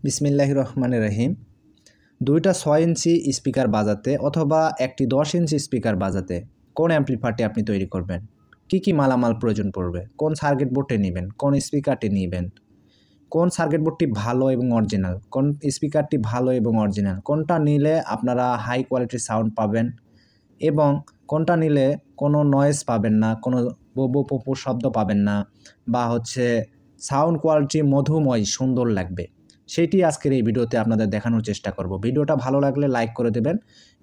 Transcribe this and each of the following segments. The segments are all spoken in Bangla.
বিসমিল্লাহির রহমানির রহিম। দুইটা 6 ইঞ্চি স্পিকার বাজাতে অথবা একটি 10 ইঞ্চি স্পিকার বাজাতে কোন অ্যাম্প্লিফায়ারটি আপনি তৈরি করবেন? কি মালামাল প্রয়োজন পড়বে? কোন সার্কিট বোর্ডটি নেবেন? কোন স্পিকারটি নিবেন? কোন সার্কিট বোর্ডটি ভালো এবং অরিজিনাল? কোন স্পিকারটি ভালো এবং অরিজিনাল? কোনটা নিলে আপনারা হাই কোয়ালিটির সাউন্ড পাবেন এবং কোনটা নিলে কোনো নয়েজ পাবেন না, কোনো বো শব্দ পাবেন না বা সাউন্ড কোয়ালিটি মধুময় সুন্দর লাগবে। সেটি আজকের এই ভিডিওতে আপনাদের দেখানোর চেষ্টা করব। ভিডিওটা ভালো লাগলে লাইক করে দেবেন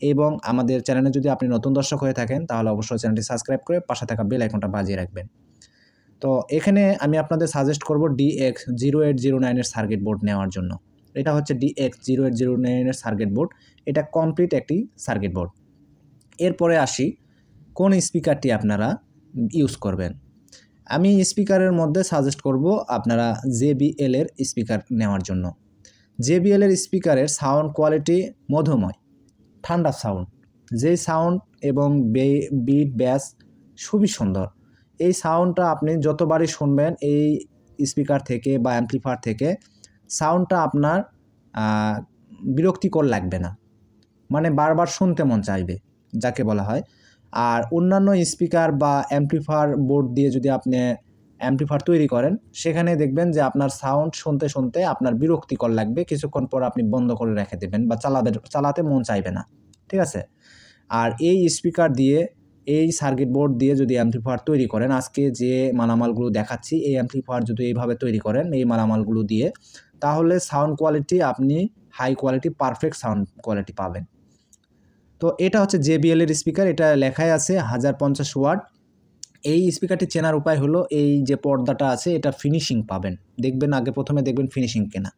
এবং আমাদের চ্যানেলে যদি আপনি নতুন দর্শক হয়ে থাকেন তাহলে অবশ্যই চ্যানেলটি সাবস্ক্রাইব করে পাশে থাকা বেল আইকনটা বাজিয়ে রাখবেন। তো এখানে আমি আপনাদের সাজেস্ট করব DX0809 এর সার্কিট বোর্ড নেওয়ার জন্য। এটা হচ্ছে DX0809 এর সার্কিট বোর্ড। এটা কমপ্লিট একটি সার্কিট বোর্ড। এরপরে আসি কোন স্পিকারটি আপনারা ইউজ করবেন। আমি স্পিকারের মধ্যে সাজেস্ট করব আপনারা JBL এর স্পিকার নেওয়ার জন্য। JBL এর স্পিকারের সাউন্ড কোয়ালিটি মধুময়, ঠান্ডা সাউন্ড, যেই সাউন্ড এবং বিট ব্যাস খুবই সুন্দর। এই সাউন্ডটা আপনি যতবারই শুনবেন এই স্পিকার থেকে বা অ্যাম্প্লিফায়ার থেকে সাউন্ডটা আপনার বিরক্তিকর লাগবে না, মানে বারবার শুনতে মন চাইবে যাকে বলা হয়। আর অন্যান্য স্পিকার বা অ্যাম্প্লিফায়ার বোর্ড দিয়ে যদি আপনি অ্যাম্প্লিফায়ার তৈরি করেন সেখানে দেখবেন যে আপনার সাউন্ড শুনতে শুনতে আপনার বিরক্তিকর লাগবে, কিছুক্ষণ পর আপনি বন্ধ করে রেখে দেবেন বা চালাতে মন চাইবে না, ঠিক আছে। আর এই স্পিকার দিয়ে এই সার্কিট বোর্ড দিয়ে যদি অ্যাম্প্লিফায়ার তৈরি করেন, আজকে যে মালামালগুলো দেখাচ্ছি এই অ্যাম্প্লিফায়ার যদি এইভাবে তৈরি করেন এই মালামালগুলো দিয়ে, তাহলে সাউন্ড কোয়ালিটি আপনি high quality perfect sound quality পাবেন। তো এটা হচ্ছে JBL এর স্পিকার, এটা লেখাই আছে 1050 ওয়াট। এই স্পিকারটি চেনার উপায় হলো এই যে পর্দাটা আছে এটা ফিনিশিং পাবেন, দেখবেন আগে প্রথমে দেখবেন ফিনিশিং কেনা,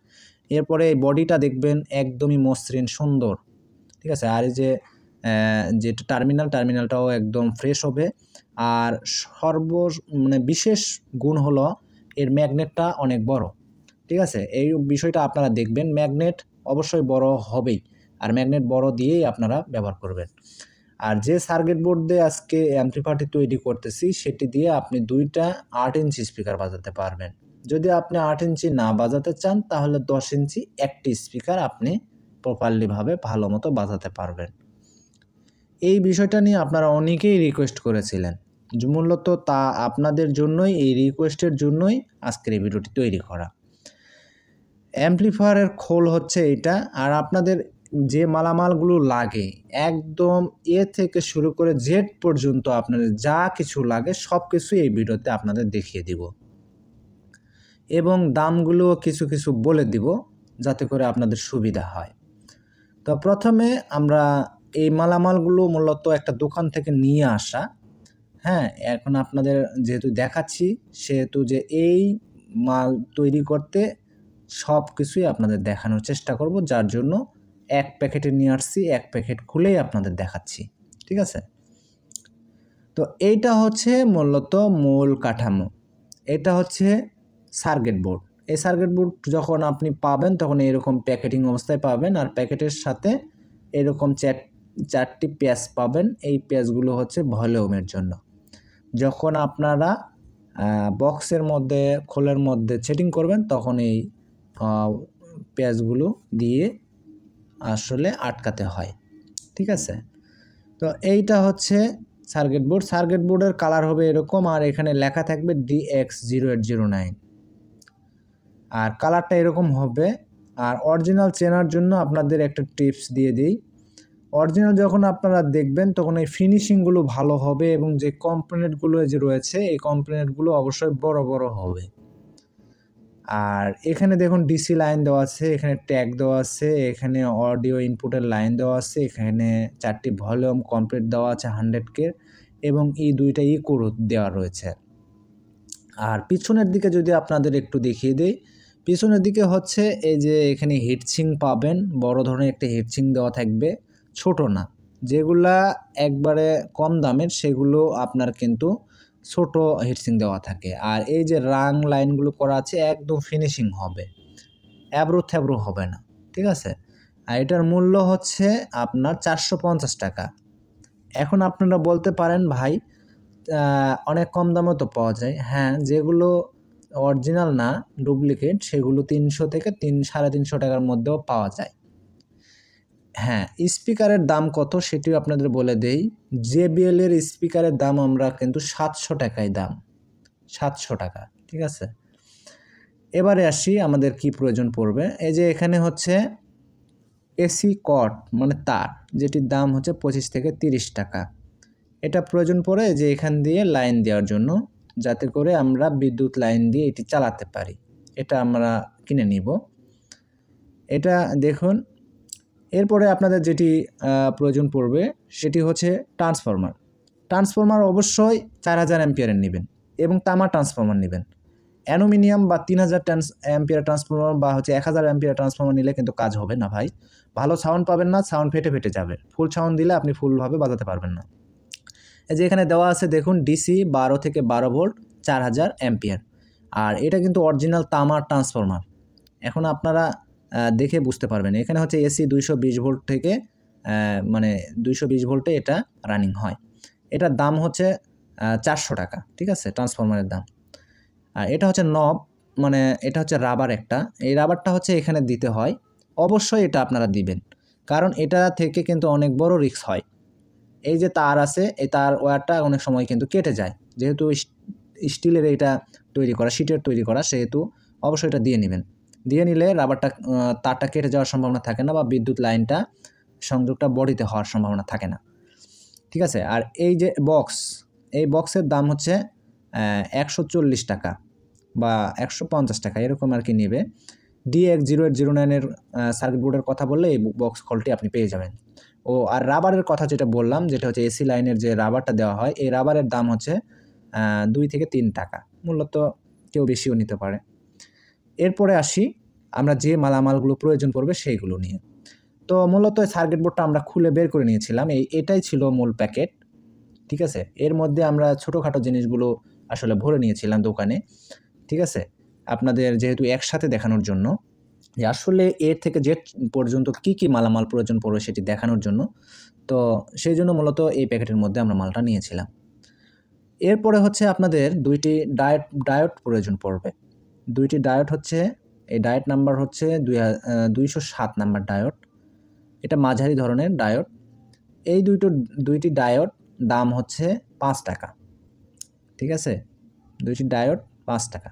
এরপরে এই বডিটা দেখবেন একদমই মসৃণ সুন্দর, ঠিক আছে। আর এই যে টার্মিনালটাও একদম ফ্রেশ হবে। আর বিশেষ গুণ হলো এর ম্যাগনেটটা অনেক বড়, ঠিক আছে। এই বিষয়টা আপনারা দেখবেন, ম্যাগনেট অবশ্যই বড় হবেই, আর ম্যাগনেট বড় দিয়েই আপনারা ব্যবহার করবেন। আর যে সার্কিট বোর্ড দিয়ে আজকে অ্যাম্প্লিফায়ারটি তৈরি করতেছি সেটি দিয়ে আপনি 2টা 8 ইঞ্চি স্পিকার বাজাতে পারবেন। যদি আপনি 8 ইঞ্চি না বাজাতে চান তাহলে 10 ইঞ্চি একটি স্পিকার আপনি প্রপারলিভাবে ভালো মতো বাজাতে পারবেন। এই বিষয়টা নিয়ে আপনারা অনেকেই রিকোয়েস্ট করেছিলেন, মূলত তা আপনাদের জন্যই, এই রিকোয়েস্টের জন্যই আজকের এই ভিডিওটি তৈরি করা। অ্যাম্প্লিফায়ারের খোল হচ্ছে এটা, আর আপনাদের যে মালামালগুলো লাগে একদম এ থেকে শুরু করে জেড পর্যন্ত আপনাদের যা কিছু লাগে সব কিছুই এই ভিডিওতে আপনাদের দেখিয়ে দিব এবং দামগুলো কিছু বলে দিব যাতে করে আপনাদের সুবিধা হয়। তো প্রথমে আমরা এই মালামালগুলো মূলত একটা দোকান থেকে নিয়ে আসা, হ্যাঁ। এখন আপনাদের যেহেতু দেখাচ্ছি সেহেতু যে এই মাল তৈরি করতে সব কিছুই আপনাদের দেখানোর চেষ্টা করব, যার জন্য এক প্যাকেটে নিয়ে আসছি, এক প্যাকেট খুলেই আপনাদের দেখাচ্ছি, ঠিক আছে। তো এইটা হচ্ছে মূলত মূল কাঠামো, এটা হচ্ছে সার্কিট বোর্ড। এই সার্কিট বোর্ড যখন আপনি পাবেন তখন এরকম প্যাকেটিং অবস্থায় পাবেন, আর প্যাকেটের সাথে এরকম 4টি প্যাচ পাবেন। এই প্যাচগুলো হচ্ছে ভলিউমের জন্য। যখন আপনারা বক্সের মধ্যে খোলের মধ্যে সেটিং করবেন তখন এই প্যাচগুলো দিয়ে আসলে আটকাতে হয়, ঠিক আছে। তো এইটা হচ্ছে সার্কিট বোর্ড। সার্কিট বোর্ডের কালার হবে এরকম, আর এখানে লেখা থাকবে DX0809, আর কালারটা এরকম হবে। আর অরিজিনাল চেনার জন্য আপনাদের একটা টিপস দিয়ে দিই, অরিজিনাল যখন আপনারা দেখবেন তখন এই ফিনিশিংগুলো ভালো হবে এবং যে কম্পোনেন্টগুলো যে রয়েছে এই কম্পোনেন্টগুলো অবশ্যই বড় হবে। আর এখানে দেখুন ডিসি লাইন দেওয়া আছে, এখানে ট্যাগ দেওয়া আছে, এখানে অডিও ইনপুটের লাইন দেওয়া আছে, এখানে 4টি ভলিউম কমপ্লিট দেওয়া আছে 100K এবং এই 2টা ইকো দেওয়া রয়েছে। আর পিছনের দিকে যদি আপনাদের একটু দেখিয়ে দিই, পিছনের দিকে হচ্ছে এই যে এখানে হিটসিং পাবেন, বড় ধরনের একটা হিটসিং দেওয়া থাকবে, ছোট না। যেগুলা একবারে কম দামের সেগুলো আপনার কিন্তু ছোট হিটসিং দেওয়া থাকে। আর এই যে রাং লাইনগুলো করা আছে একদম ফিনিশিং হবে, অ্যাব্রো থ্যাব্রো হবে না, ঠিক আছে। আর এটার মূল্য হচ্ছে আপনার 450 টাকা। এখন আপনারা বলতে পারেন ভাই অনেক কম দামে তো পাওয়া যায়। হ্যাঁ, যেগুলো অরিজিনাল না ডুপ্লিকেট সেগুলো 300 থেকে 3-350 টাকার মধ্যেও পাওয়া যায়। হ্যাঁ, স্পিকারের দাম কত সেটিও আপনাদের বলে দেই। JBL এর স্পিকারের দাম আমরা কিন্তু 700 টাকায় দাম, 700 টাকা, ঠিক আছে। এবারে আসি আমাদের কি প্রয়োজন পড়বে। এই যে এখানে হচ্ছে এসি কর্ড মানে তার, যেটির দাম হচ্ছে 25 থেকে 30 টাকা। এটা প্রয়োজন পড়ে যে এখান দিয়ে লাইন দেওয়ার জন্য, যাতে করে আমরা বিদ্যুৎ লাইন দিয়ে এটি চালাতে পারি। এটা আমরা কিনে নিব। এটা দেখুন। এরপরে আপনাদের যেটি প্রয়োজন পড়বে সেটি হচ্ছে ট্রান্সফরমার। ট্রান্সফরমার অবশ্যই 4000 অ্যাম্পিয়ারের নেবেন এবং তামা ট্রান্সফরমার নেবেন। অ্যালুমিনিয়াম বা 3000 অ্যাম্পিয়ার ট্রান্সফরমার বা হচ্ছে 1000 অ্যাম্পিয়ার ট্রান্সফরমার নিলে কিন্তু কাজ হবে না ভাই, ভালো সাউন্ড পাবেন না, সাউন্ড ফেটে যাবে। ফুল সাউন্ড দিলে আপনি ফুলভাবে বাজাতে পারবেন না। এই যে এখানে দেওয়া আছে দেখুন, ডিসি 12 থেকে 12 ভোল্ট 4000 অ্যাম্পিয়ার, আর এটা কিন্তু অরিজিনাল তামার ট্রান্সফরমার। এখন আপনারা দেখে বুঝতে পারবেন। এখানে হচ্ছে এসি 220 ভোল্ট থেকে মানে 220 ভোল্টে এটা রানিং হয়। এটার দাম হচ্ছে 400 টাকা, ঠিক আছে, ট্রান্সফরমারের দাম। আর এটা হচ্ছে নব, মানে এটা হচ্ছে রাবার একটা, এই রাবারটা হচ্ছে এখানে দিতে হয়। অবশ্যই এটা আপনারা দিবেন, কারণ এটা থেকে কিন্তু অনেক বড় রিস্ক হয়। এই যে তার আছে, এই তার ওয়্যারটা অনেক সময় কিন্তু কেটে যায়, যেহেতু স্টিলের এটা তৈরি করা, শিটের তৈরি করা, সেহেতু অবশ্যই এটা দিয়ে নেবেন। দিয়ে নিলে রাবারটা তারটা কেটে যাওয়ার সম্ভাবনা থাকে না, বা বিদ্যুৎ লাইনটা সংযোগটা বডিতে হওয়ার সম্ভাবনা থাকে না, ঠিক আছে। আর এই যে বক্স, এই বক্সের দাম হচ্ছে 140 টাকা বা 150 টাকা এরকম আর কি নেবে। DX0809 সার্কিট বোর্ডের কথা বললে এই বক্স কলটি আপনি পেয়ে যাবেন। আর রাবারের কথা যেটা বললাম, যেটা হচ্ছে এসি লাইনের যে রাবারটা দেওয়া হয়, এই রাবারের দাম হচ্ছে 2 থেকে 3 টাকা, মূলত কেউ বেশিও নিতে পারে। এরপরে আসি আমরা যে মালামালগুলো প্রয়োজন পড়বে সেইগুলো নিয়ে। তো মূলত সার্কিট বোর্ডটা আমরা খুলে বের করে নিয়েছিলাম, এটাই ছিল মূল প্যাকেট, ঠিক আছে। এর মধ্যে আমরা ছোটোখাটো জিনিসগুলো আসলে ভরে নিয়েছিলাম দোকানে, ঠিক আছে, আপনাদের যেহেতু একসাথে দেখানোর জন্য, যে আসলে এর থেকে জেড পর্যন্ত কি কি মালামাল প্রয়োজন পড়বে সেটি দেখানোর জন্য। তো সেই জন্য মূলত এই প্যাকেটের মধ্যে আমরা মালটা নিয়েছিলাম। এরপরে হচ্ছে আপনাদের 2টি ডায়োড প্রয়োজন পড়বে। 2টি ডায়োড হচ্ছে, এই ডায়োড নাম্বার হচ্ছে 207 নাম্বার ডায়োড। এটা মাঝারি ধরনের ডায়োড। এই 2টি ডায়োড দাম হচ্ছে 5 টাকা, ঠিক আছে, 2টি ডায়োড 5 টাকা।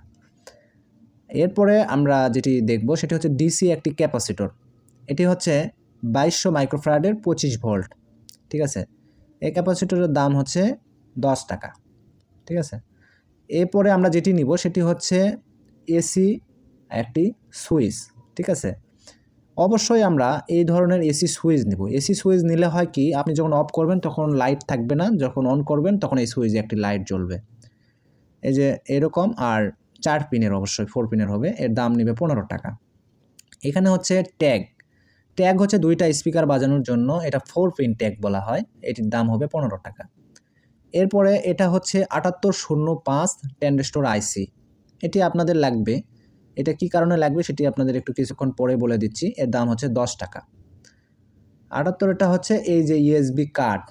এরপরে আমরা যেটি দেখব সেটি হচ্ছে ডিসি একটি ক্যাপাসিটর। এটি হচ্ছে 2200 মাইক্রোফ্যারাডের 25 ভোল্ট, ঠিক আছে। এই ক্যাপাসিটরের দাম হচ্ছে 10 টাকা, ঠিক আছে। এরপরে আমরা যেটি নিব সেটি হচ্ছে এসি একটি সুইচ, ঠিক আছে। অবশ্যই আমরা এই ধরনের এসি সুইচ নেব। এসি সুইচ নিলে হয় কি, আপনি যখন অফ করবেন তখন লাইট থাকবে না, যখন অন করবেন তখন এই সুইচে একটি লাইট জ্বলবে। এই যে এরকম, আর 4 পিনের, অবশ্যই 4 পিনের হবে। এর দাম নেবে 15 টাকা। এখানে হচ্ছে ট্যাগ হচ্ছে 2টা স্পিকার বাজানোর জন্য, এটা 4 পিন ট্যাগ বলা হয়, এটির দাম হবে 15 টাকা। এরপরে এটা হচ্ছে 7805 ট্রানজিস্টর আইসি, এটি আপনাদের লাগবে। এটা কি কারণে লাগবে সেটি আপনাদের একটু কিছুক্ষণ পরে বলে দিচ্ছি। এর দাম হচ্ছে 10 টাকা। 78 হচ্ছে এই যে USB কার্ড,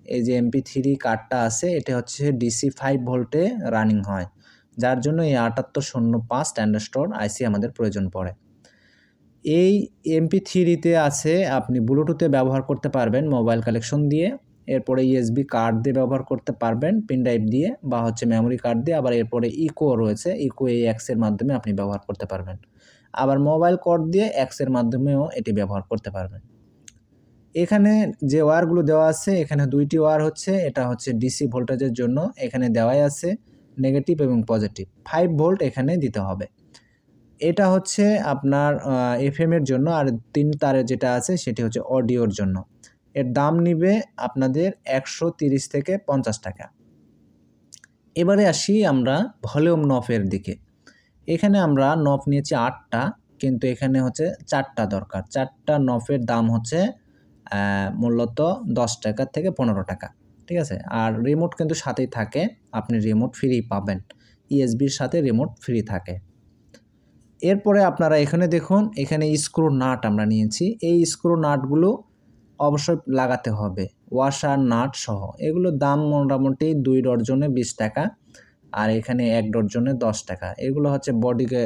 এই যে MP3 কার্ডটা আছে, এটা হচ্ছে DC 5 ভোল্টে রানিং হয়, যার জন্য এই 7805 ট্রানজিস্টর আইসি আমাদের প্রয়োজন পড়ে। এই MP3তে আছে, আপনি ব্লুটুথে ব্যবহার করতে পারবেন মোবাইল কানেকশন দিয়ে, এরপরে USB কার্ড দিয়ে ব্যবহার করতে পারবেন, পেন ড্রাইভ দিয়ে বা হচ্ছে মেমোরি কার্ড দিয়ে, আবার এরপরে ইকো রয়েছে, ইকো AX এর মাধ্যমে আপনি ব্যবহার করতে পারবেন, আবার মোবাইল কর্ড দিয়ে X এর মাধ্যমেও এটি ব্যবহার করতে পারবেন। এখানে যে ওয়্যারগুলো দেওয়া আছে, এখানে 2টি ওয়্যার হচ্ছে, এটা হচ্ছে DC ভোল্টেজের জন্য, এখানে দেওয়াই আছে নেগেটিভ এবং পজিটিভ, 5 ভোল্ট এখানে দিতে হবে। এটা হচ্ছে আপনার FM এর জন্য, আর 3 তারের যেটা আছে সেটি হচ্ছে অডিওর জন্য। এর দাম নিবে আপনাদের 130 থেকে 50 টাকা। এবারে আসি আমরা ভলিউম নফের দিকে। এখানে আমরা নফ নিয়েছি 8টা, কিন্তু এখানে হচ্ছে 4টা দরকার। 4টা নফের দাম হচ্ছে মূলত 10 টাকা থেকে 15 টাকা, ঠিক আছে। আর রিমোট কিন্তু সাথেই থাকে, আপনি রিমোট ফ্রি পাবেন, ইএসবির সাথে রিমোট ফ্রি থাকে। এরপরে আপনারা এখানে দেখুন, এখানে স্ক্রু নাট আমরা নিয়েছি। এই স্ক্রু নাটগুলো অবশ্যই লাগাতে হবে, ওয়াশার নাট সহ। এগুলোর দাম মোটামুটি 2 ডজনে 20 টাকা, আর এখানে 1 ডজনে 10 টাকা। এগুলো হচ্ছে বডিকে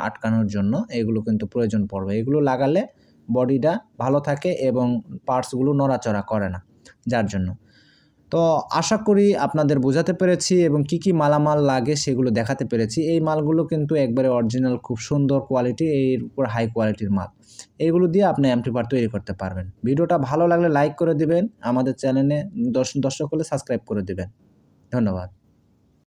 আটকানোর জন্য এগুলো কিন্তু প্রয়োজন পড়বে। এগুলো লাগালে বডিটা ভালো থাকে এবং পার্টসগুলো নড়াচড়া করে না, যার জন্য। তো আশা করি আপনাদের বোঝাতে পেরেছি এবং কি মালামাল লাগে সেগুলো দেখাতে পেরেছি। এই মালগুলো কিন্তু একবারে অরিজিনাল, খুব সুন্দর কোয়ালিটি, এর উপর হাই কোয়ালিটির মাল। এইগুলো দিয়ে আপনি অ্যাম্পলিফায়ার তৈরি করতে পারবেন। ভিডিওটা ভালো লাগলে লাইক করে দিবেন, আমাদের চ্যানেলে দর্শক হলে সাবস্ক্রাইব করে দিবেন। ধন্যবাদ।